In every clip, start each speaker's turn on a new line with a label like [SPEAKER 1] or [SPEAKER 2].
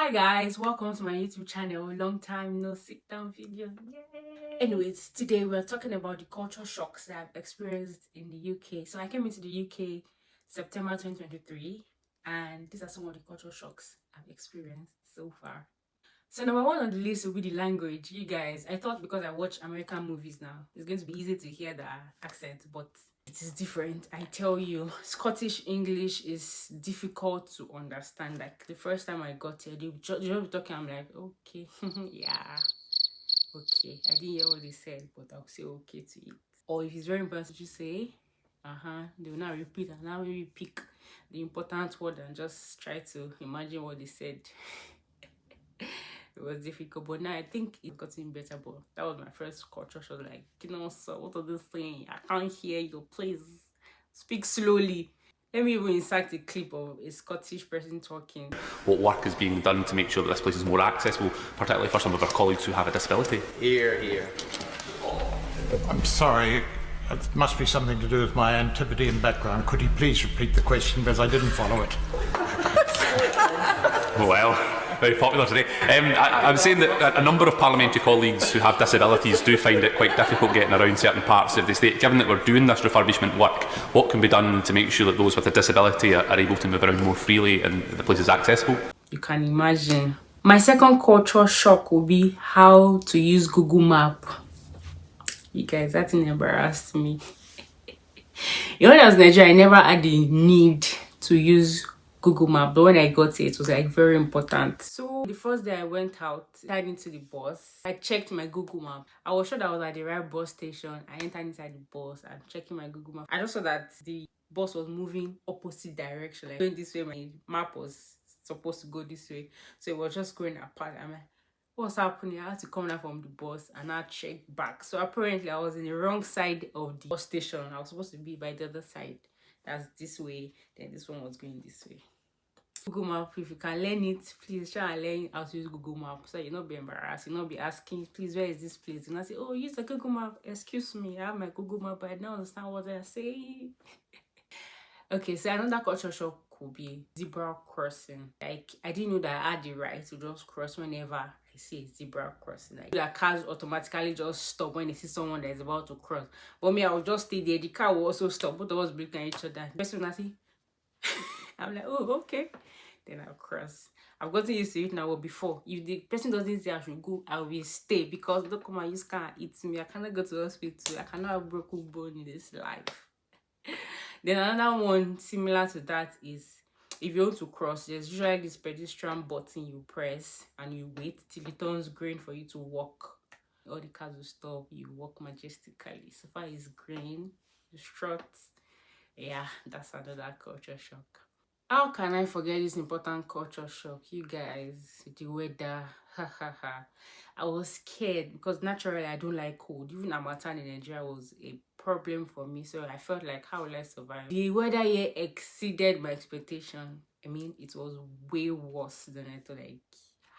[SPEAKER 1] Hi guys, welcome to my YouTube channel. Long time no sit down video. Yay! Anyways, today we're talking about the culture shocks that I've experienced in the UK. So I came into the UK September 2023, and these are some of the culture shocks I've experienced so far. So number one on the list will be the language. You guys, I thought because I watch American movies now, it's going to be easy to hear the accent, but it is different. I tell you, Scottish English is difficult to understand. Like the first time I got here, they just be talking, I'm like, okay, yeah, okay. I didn't hear what they said, but I'll say okay to it. Or if it's very important, you say, they will now repeat and now maybe pick the important word and just try to imagine what they said. It was difficult, but now I think it's gotten better. But that was my first culture shock. Like, so what are they saying? I can't hear you. Please speak slowly. Let me even insert a clip of a Scottish person talking.
[SPEAKER 2] What work is being done to make sure that this place is more accessible, particularly for some of our colleagues who have a disability?
[SPEAKER 3] Here.
[SPEAKER 4] I'm sorry, it must be something to do with my Antipodean background. Could you please repeat the question, because I didn't follow it?
[SPEAKER 2] Well, very popular today. I'm saying that a number of parliamentary colleagues who have disabilities do find it quite difficult getting around certain parts of the state. Given that we're doing this refurbishment work, what can be done to make sure that those with a disability are able to move around more freely and the place is accessible?
[SPEAKER 1] You can imagine. My second culture shock will be how to use Google Map. You guys, that thing embarrassed me. When I was in Nigeria, I never had the need to use Google Map, but when I got it, it was like very important. So the first day I went out, entered into the bus, I checked my Google Map. I was sure that I was at the right bus station. I entered inside the bus, I'm checking my Google Map. I just saw that the bus was moving opposite direction, like going this way. My map was supposed to go this way, so it was just going apart. I'm like, what's happening? I had to come down from the bus and I checked back. So apparently I was in the wrong side of the bus station. I was supposed to be by the other side. That's this way, then this one was going this way. Google Map, if you can learn it, please try and learn how to use Google Map, so you'll not be embarrassed, you'll not be asking, please, where is this place? And I say, oh, use the Google Map. Excuse me, I have my Google Map, but I don't understand what they're saying. Okay, so another culture shock could be zebra crossing. Like, I didn't know that I had the right to just cross whenever I see a zebra crossing. Like, the cars automatically just stop when they see someone that is about to cross. But me, I will just stay there. The car will also stop. Both of us looking at each other. The person I see, I'm like, oh, okay. Then I'll cross. I've gotten used to it now, but before, if the person doesn't say I should go, I will stay, because don't come and use can't eat me. I cannot go to the hospital. I cannot have broken bone in this life. Then another one similar to that is, if you want to cross, there's usually this pedestrian button you press and you wait till it turns green for you to walk. All the cars will stop, you walk majestically. So far it's green, you strut. Yeah, that's another culture shock. How can I forget this important culture shock? You guys, the weather. I was scared because naturally I don't like cold. Even Harmattan in Nigeria was a problem for me, so I felt like, how will I survive? The weather here exceeded my expectation. I mean, it was way worse than I thought. Like,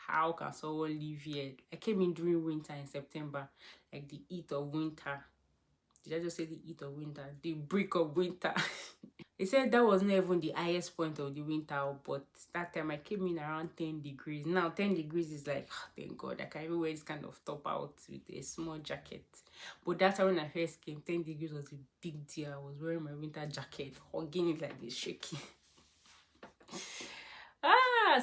[SPEAKER 1] how can someone live here? I came in during winter in September, like the heat of winter. Did I just say the heat of winter? The break of winter. They said that wasn't even the highest point of the winter, but that time I came in around 10 degrees. Now 10 degrees is like, oh, thank God, I can even wear this kind of top out with a small jacket. But that time when I first came, 10 degrees was a big deal. I was wearing my winter jacket, hugging it like this, shaking.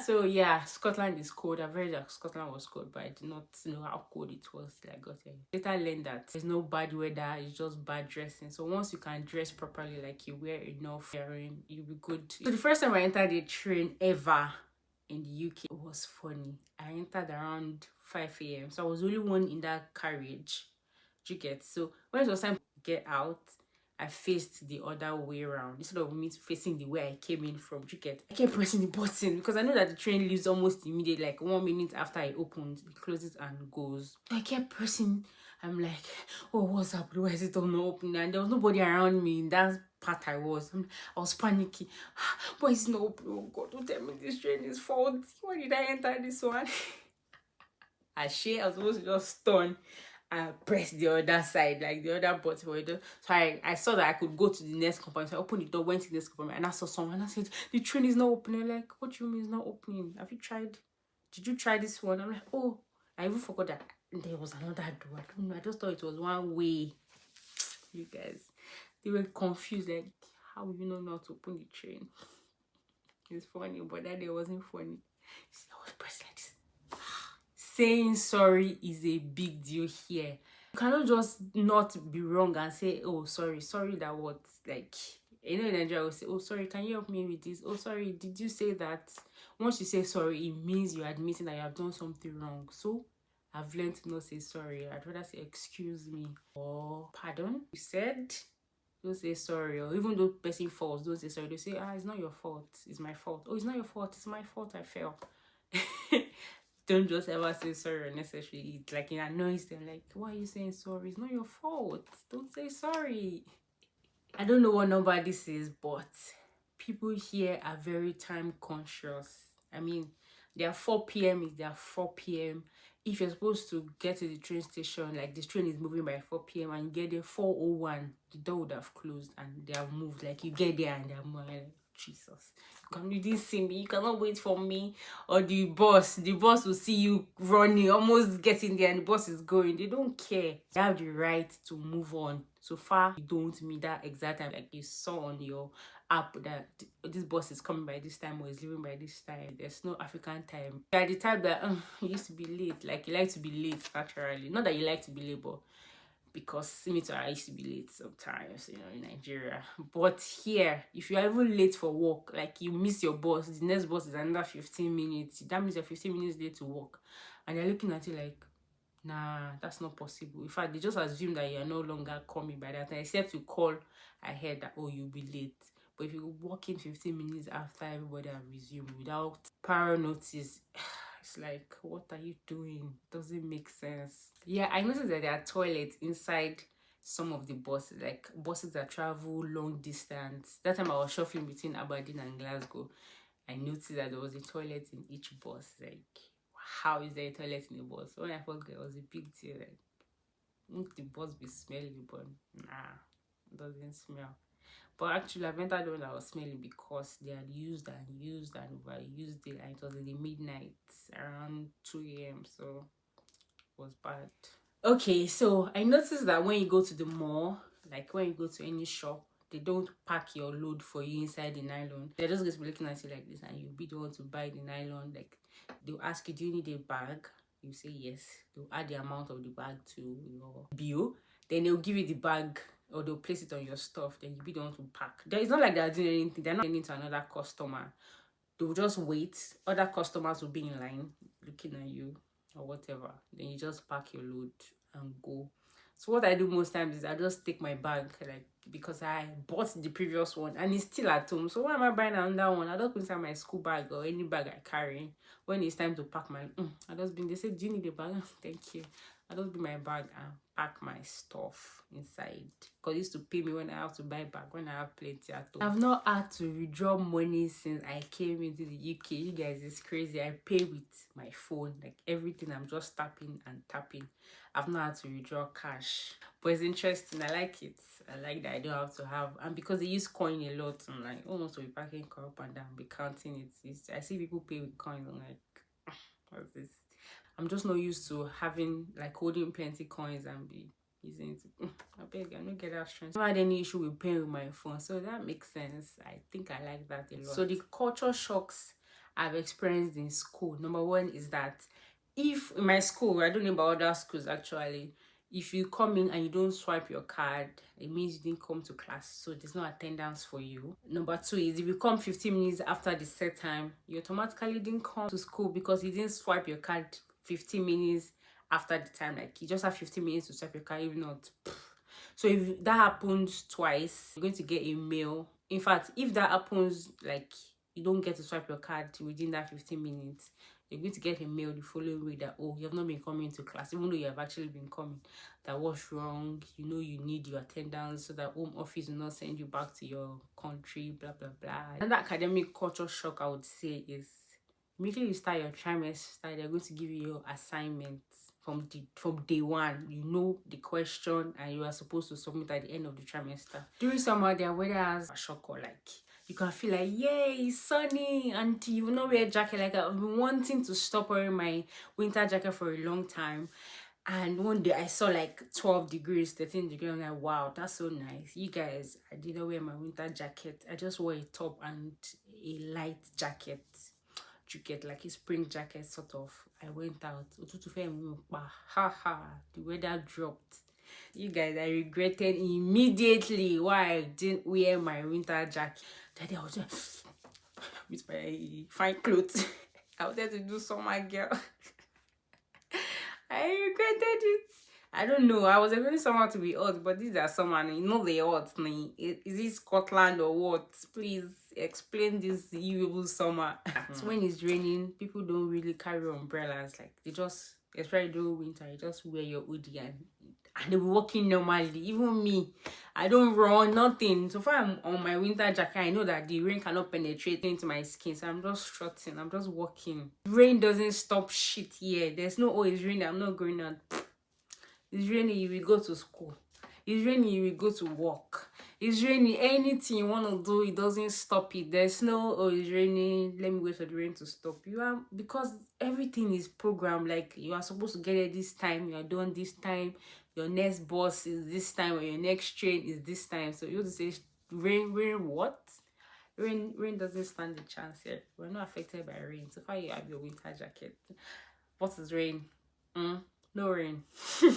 [SPEAKER 1] So yeah, Scotland is cold. I've heard that Scotland was cold, but I did not know how cold it was till I got here. Later I learned that there's no bad weather, it's just bad dressing. So once you can dress properly, like you wear enough earring, you'll be good. So the first time I entered a train ever in the UK, it was funny. I entered around 5 a.m. So I was the only one in that carriage. Do you get? So when it was time to get out, I faced the other way around instead of me facing the way I came in from. You get? I kept pressing the button because I know that the train leaves almost immediately, like 1 minute after it opens, it closes and goes. I kept pressing. I'm like, oh, what's up? Why is it not opening? And there was nobody around me in that part. I was panicking. Why is it not opening? Oh God, don't tell me this train is faulty. Why did I enter this one? I was supposed to just turn and press the other side, like the other button. So I saw that I could go to the next compartment. So I opened the door, went to the next compartment, and I saw someone. And I said, the train is not opening. Like, what do you mean it's not opening? Have you tried did you try this one? I'm like, oh, I even forgot that there was another door. I don't know. I just thought it was one way. You guys, they were confused. Like, how will you not know how to open the train? It's funny, but that day wasn't funny. See, I was pressed like this. Saying sorry is a big deal here. You cannot just not be wrong and say, oh, sorry that what, like, you know, in Nigeria will say, oh, sorry, can you help me with this? Oh, sorry, did you say that? Once you say sorry, it means you're admitting that you have done something wrong. So I've learned to not say sorry. I'd rather say excuse me or pardon. You said, don't say sorry. Or even though person falls, don't say sorry. They say, it's not your fault, it's my fault. Oh, it's not your fault, it's my fault, I fell. Don't just ever say sorry unnecessarily. It's like it annoys them. Like, why are you saying sorry? It's not your fault. Don't say sorry. I don't know what number this is, but people here are very time conscious. I mean, their 4 p.m. is their 4 p.m. If you're supposed to get to the train station, like this train is moving by 4 p.m. and you get there 4:01, the door would have closed and they have moved. Like you get there and they're moving. Like, Jesus, you didn't see me, you cannot wait for me. Or the boss will see you running, almost getting there, and the boss is going. They don't care. They have the right to move on. So far, you don't meet that exact time, like you saw on your app that this bus is coming by this time or is leaving by this time. There's no African time. At the time that you used to be late, like you like to be late naturally. Not that you like to be late, but because me too, I used to be late sometimes, you know, in Nigeria. But here, if you're even late for work, like you miss your bus, the next bus is another 15 minutes. That means you're 15 minutes late to work. And they're looking at you like, nah, that's not possible. In fact, they just assume that you're no longer coming by that time, except you call ahead that, oh, you'll be late. But if you walk in 15 minutes after everybody have resumed without prior notice, it's like, what are you doing? Doesn't make sense. Yeah, I noticed that there are toilets inside some of the buses, like buses that travel long distance. That time I was shuffling between Aberdeen and Glasgow. I noticed that there was a toilet in each bus. Like, how is there a toilet in a bus? When I first got it was a big deal. Like, won't the bus be smelly? But nah, it doesn't smell. But actually, I've entered the one that was smelling because they had used and overused it, and it was in the midnight around 2 a.m. So it was bad. Okay, so I noticed that when you go to the mall, like when you go to any shop, they don't pack your load for you inside the nylon. They're just going to be looking at you like this, and you'll be the one to buy the nylon. Like, they'll ask you, do you need a bag? You say yes. They'll add the amount of the bag to your bill. Then they'll give you the bag, or they'll place it on your stuff. Then you'll be the one to pack. It's not like they're doing anything. They're not sending to another customer. They'll just wait. Other customers will be in line looking at you or whatever. Then you just pack your load and go. So what I do most times is I just take my bag, like, because I bought the previous one and it's still at home. So why am I buying another one? I don't put inside my school bag or any bag I carry. When it's time to pack my they say, do you need a bag? Thank you. I just bring my bag and pack my stuff inside. Because it used to pay me when I have to buy bag, when I have plenty at home. I've not had to withdraw money since I came into the UK. You guys, it's crazy. I pay with my phone. Like everything, I'm just tapping and tapping. I've not had to withdraw cash. But it's interesting. I like it. I like that I don't have to have. And because they use coin a lot, I'm like, almost be packing coin up and down, be counting it. I see people pay with coins. I'm like, what's this? I'm just not used to having, like, holding plenty coins and be using it. I beg, I don't get that strength. I never had any issue with paying with my phone, so that makes sense. I think I like that a lot. So the culture shocks I've experienced in school. Number one is that if in my school, I don't know about other schools actually, if you come in and you don't swipe your card, it means you didn't come to class, so there's no attendance for you. Number two is if you come 15 minutes after the set time, you automatically didn't come to school because you didn't swipe your card 15 minutes after the time. Like, you just have 15 minutes to swipe your card. If not, so if that happens twice, you're going to get a mail. In fact, if that happens, like, you don't get to swipe your card within that 15 minutes, you're going to get a mail the following week that, oh, you have not been coming to class, even though you have actually been coming. That was wrong. You know, you need your attendance so that home office will not send you back to your country, blah, blah, blah. And the academic culture shock, I would say, is immediately you start your trimester, they're going to give you your assignments from day one. You know the question and you are supposed to submit at the end of the trimester. During summer, there are whether as a shock or like you can feel like, yay, it's sunny, and you will not wear a jacket. Like, I've been wanting to stop wearing my winter jacket for a long time. And one day I saw like 12 degrees, 13 degrees. I'm like, wow, that's so nice. You guys, I didn't wear my winter jacket. I just wore a top and a light jacket. You get like a spring jacket sort of. I went out. Ha ha. The weather dropped. You guys, I regretted immediately why I didn't wear my winter jacket. That day I was just with my fine clothes. I wanted to do summer girl. I regretted it. I don't know. I was expecting someone to be hot, but these are someone, you know, they hot. Is it Scotland or what? Please explain this evil summer. So when it's raining, people don't really carry umbrellas. Like, they just, especially during winter, you just wear your hoodie and they be walking normally. Even me, I don't run, nothing. So far I'm on my winter jacket, I know that the rain cannot penetrate into my skin. So I'm just strutting, I'm just walking. Rain doesn't stop shit here. There's no, oh, it's raining, I'm not going out. It's raining, you will go to school. It's raining, you will go to work. It's raining, anything you want to do, it doesn't stop it. There's no, oh, it's raining, let me wait for the rain to stop. You are, because everything is programmed. Like, you are supposed to get it this time, you are done this time, your next bus is this time, or your next train is this time. So you have to say, rain what? Rain doesn't stand a chance here. We're not affected by rain. So far you have your winter jacket. What is rain? No rain. So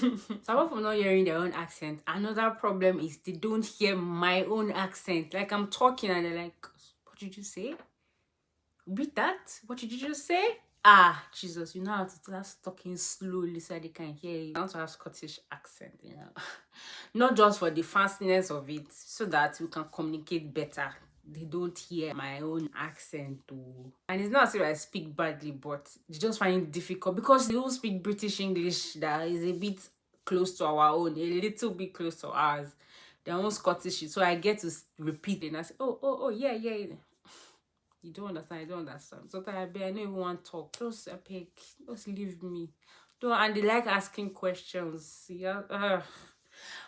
[SPEAKER 1] apart from not hearing their own accent, another problem is they don't hear my own accent. Like, I'm talking and they're like, what did you say? Beat that? What did you just say? Ah, Jesus, you know how to start talking slowly so they can hear you. I want to have Scottish accent, you know. Not just for the fastness of it, so that we can communicate better. They don't hear my own accent too. And it's not as if I speak badly, but they just find it difficult because they all speak British English that is a bit close to our own, a little bit close to ours. Their own Scottish, so I get to repeat it and I say, oh, yeah. You don't understand, I don't understand. Sometimes I don't even want to talk. Just epic. Just leave me. Don't, and they like asking questions. Yeah.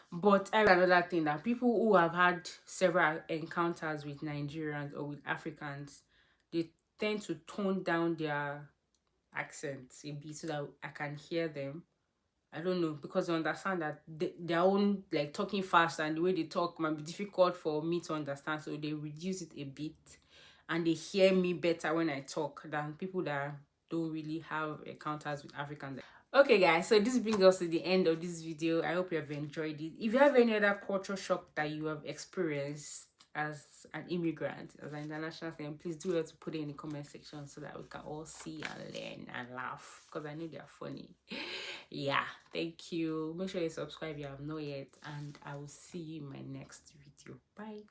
[SPEAKER 1] But another thing that people who have had several encounters with Nigerians or with Africans, they tend to tone down their accents a bit so that I can hear them. I don't know, because they understand that their own, like, talking fast and the way they talk might be difficult for me to understand. So they reduce it a bit and they hear me better when I talk than people that don't really have encounters with Africans. Okay guys, so this brings us to the end of this video. I hope you have enjoyed it. If you have any other culture shock that you have experienced as an immigrant, as an international student, please do it to put it in the comment section so that we can all see and learn and laugh, because I know they are funny. Yeah, thank you. Make sure you subscribe if you have not yet, and I will see you in my next video. Bye.